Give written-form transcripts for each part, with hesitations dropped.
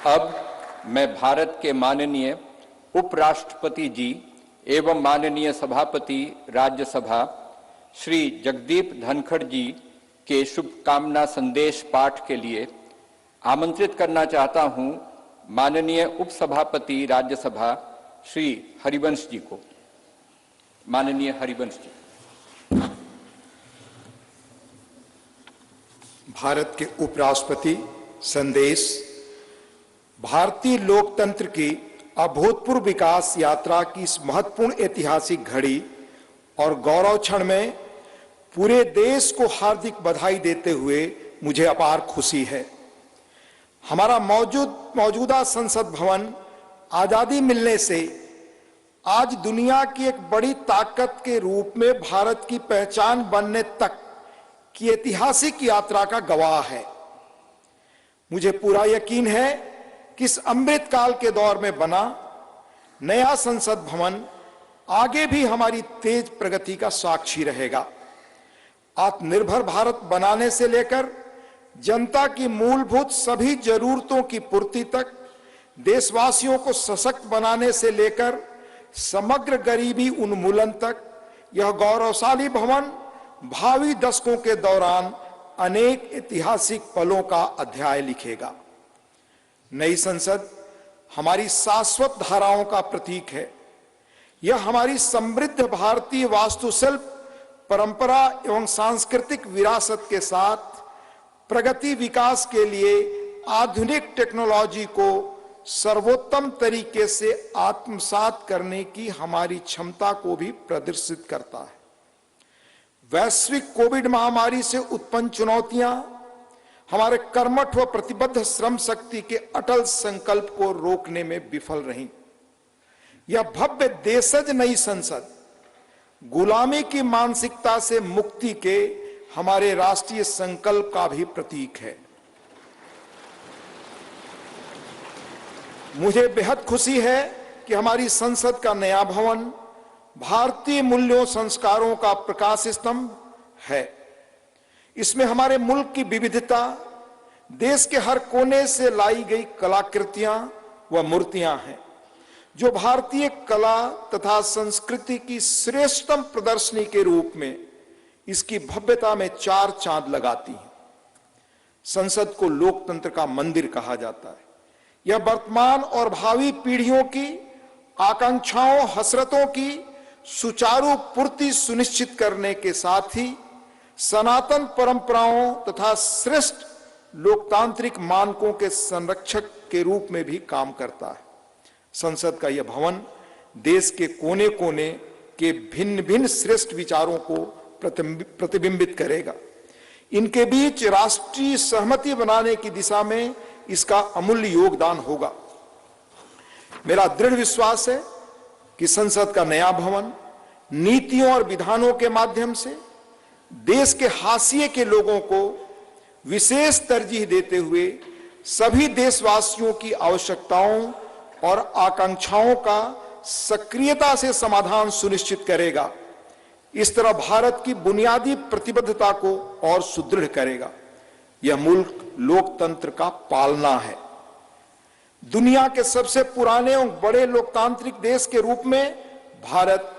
अब मैं भारत के माननीय उपराष्ट्रपति जी एवं माननीय सभापति राज्यसभा श्री जगदीप धनखड़ जी के शुभकामना संदेश पाठ के लिए आमंत्रित करना चाहता हूं माननीय उपसभापति राज्यसभा श्री हरिवंश जी को। माननीय हरिवंश जी। भारत के उपराष्ट्रपति संदेश। भारतीय लोकतंत्र की अभूतपूर्व विकास यात्रा की इस महत्वपूर्ण ऐतिहासिक घड़ी और गौरव क्षण में पूरे देश को हार्दिक बधाई देते हुए मुझे अपार खुशी है। हमारा मौजूदा संसद भवन आजादी मिलने से आज दुनिया की एक बड़ी ताकत के रूप में भारत की पहचान बनने तक की ऐतिहासिक यात्रा का गवाह है। मुझे पूरा यकीन है कि इस अमृत काल के दौर में बना नया संसद भवन आगे भी हमारी तेज प्रगति का साक्षी रहेगा। आत्मनिर्भर भारत बनाने से लेकर जनता की मूलभूत सभी जरूरतों की पूर्ति तक, देशवासियों को सशक्त बनाने से लेकर समग्र गरीबी उन्मूलन तक, यह गौरवशाली भवन भावी दशकों के दौरान अनेक ऐतिहासिक पलों का अध्याय लिखेगा। नई संसद हमारी शाश्वत धाराओं का प्रतीक है। यह हमारी समृद्ध भारतीय वास्तुशिल्प, परंपरा एवं सांस्कृतिक विरासत के साथ प्रगति विकास के लिए आधुनिक टेक्नोलॉजी को सर्वोत्तम तरीके से आत्मसात करने की हमारी क्षमता को भी प्रदर्शित करता है। वैश्विक कोविड महामारी से उत्पन्न चुनौतियां हमारे कर्मठ व प्रतिबद्ध श्रम शक्ति के अटल संकल्प को रोकने में विफल रहीं। यह भव्य देशज नई संसद गुलामी की मानसिकता से मुक्ति के हमारे राष्ट्रीय संकल्प का भी प्रतीक है। मुझे बेहद खुशी है कि हमारी संसद का नया भवन भारतीय मूल्यों संस्कारों का प्रकाश स्तंभ है। इसमें हमारे मुल्क की विविधता, देश के हर कोने से लाई गई कलाकृतियां व मूर्तियां हैं, जो भारतीय कला तथा संस्कृति की श्रेष्ठतम प्रदर्शनी के रूप में इसकी भव्यता में चार चांद लगाती हैं। संसद को लोकतंत्र का मंदिर कहा जाता है। यह वर्तमान और भावी पीढ़ियों की आकांक्षाओं, हसरतों की सुचारू पूर्ति सुनिश्चित करने के साथ ही सनातन परंपराओं तथा श्रेष्ठ लोकतांत्रिक मानकों के संरक्षक के रूप में भी काम करता है। संसद का यह भवन देश के कोने कोने के भिन्न भिन्न श्रेष्ठ विचारों को प्रतिबिंबित करेगा। इनके बीच राष्ट्रीय सहमति बनाने की दिशा में इसका अमूल्य योगदान होगा। मेरा दृढ़ विश्वास है कि संसद का नया भवन नीतियों और विधानों के माध्यम से देश के हाशिए के लोगों को विशेष तरजीह देते हुए सभी देशवासियों की आवश्यकताओं और आकांक्षाओं का सक्रियता से समाधान सुनिश्चित करेगा। इस तरह भारत की बुनियादी प्रतिबद्धता को और सुदृढ़ करेगा। यह मुल्क लोकतंत्र का पालना है। दुनिया के सबसे पुराने और बड़े लोकतांत्रिक देश के रूप में भारत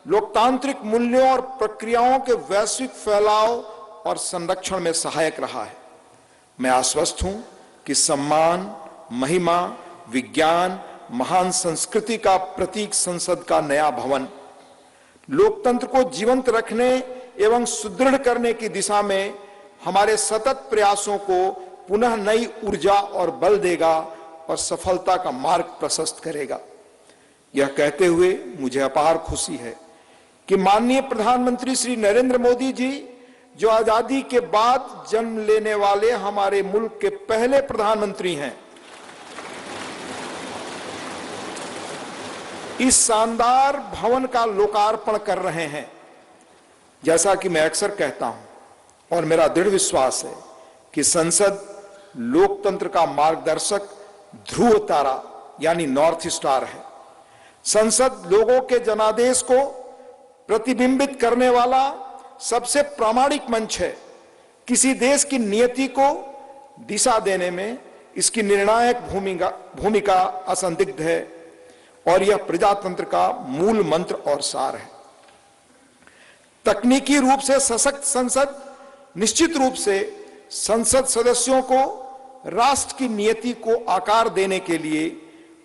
लोकतांत्रिक मूल्यों और प्रक्रियाओं के वैश्विक फैलाव और संरक्षण में सहायक रहा है। मैं आश्वस्त हूं कि सम्मान, महिमा, विज्ञान, महान संस्कृति का प्रतीक संसद का नया भवन लोकतंत्र को जीवंत रखने एवं सुदृढ़ करने की दिशा में हमारे सतत प्रयासों को पुनः नई ऊर्जा और बल देगा और सफलता का मार्ग प्रशस्त करेगा। यह कहते हुए मुझे अपार खुशी है कि माननीय प्रधानमंत्री श्री नरेंद्र मोदी जी, जो आजादी के बाद जन्म लेने वाले हमारे मुल्क के पहले प्रधानमंत्री हैं, इस शानदार भवन का लोकार्पण कर रहे हैं। जैसा कि मैं अक्सर कहता हूं और मेरा दृढ़ विश्वास है कि संसद लोकतंत्र का मार्गदर्शक ध्रुव तारा यानी नॉर्थ स्टार है। संसद लोगों के जनादेश को प्रतिबिंबित करने वाला सबसे प्रामाणिक मंच है। किसी देश की नियति को दिशा देने में इसकी निर्णायक भूमिका असंदिग्ध है और यह प्रजातंत्र का मूल मंत्र और सार है। तकनीकी रूप से सशक्त संसद निश्चित रूप से संसद सदस्यों को राष्ट्र की नियति को आकार देने के लिए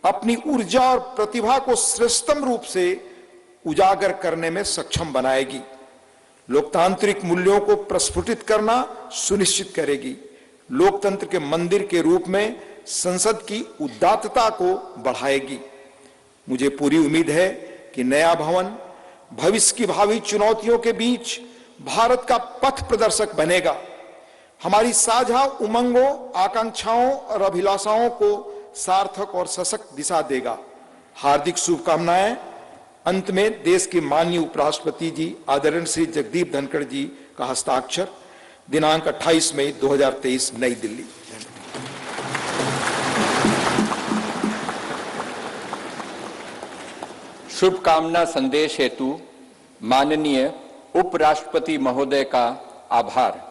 अपनी ऊर्जा और प्रतिभा को श्रेष्ठतम रूप से उजागर करने में सक्षम बनाएगी, लोकतांत्रिक मूल्यों को प्रस्फुटित करना सुनिश्चित करेगी, लोकतंत्र के मंदिर के रूप में संसद की उदात्तता को बढ़ाएगी। मुझे पूरी उम्मीद है कि नया भवन भविष्य की भावी चुनौतियों के बीच भारत का पथ प्रदर्शक बनेगा, हमारी साझा उमंगों, आकांक्षाओं और अभिलाषाओं को सार्थक और सशक्त दिशा देगा। हार्दिक शुभकामनाएं। अंत में देश के माननीय उपराष्ट्रपति जी आदरणीय श्री जगदीप धनखड़ जी का हस्ताक्षर, दिनांक 28 मई 2023, नई दिल्ली। शुभकामना संदेश हेतु माननीय उपराष्ट्रपति महोदय का आभार।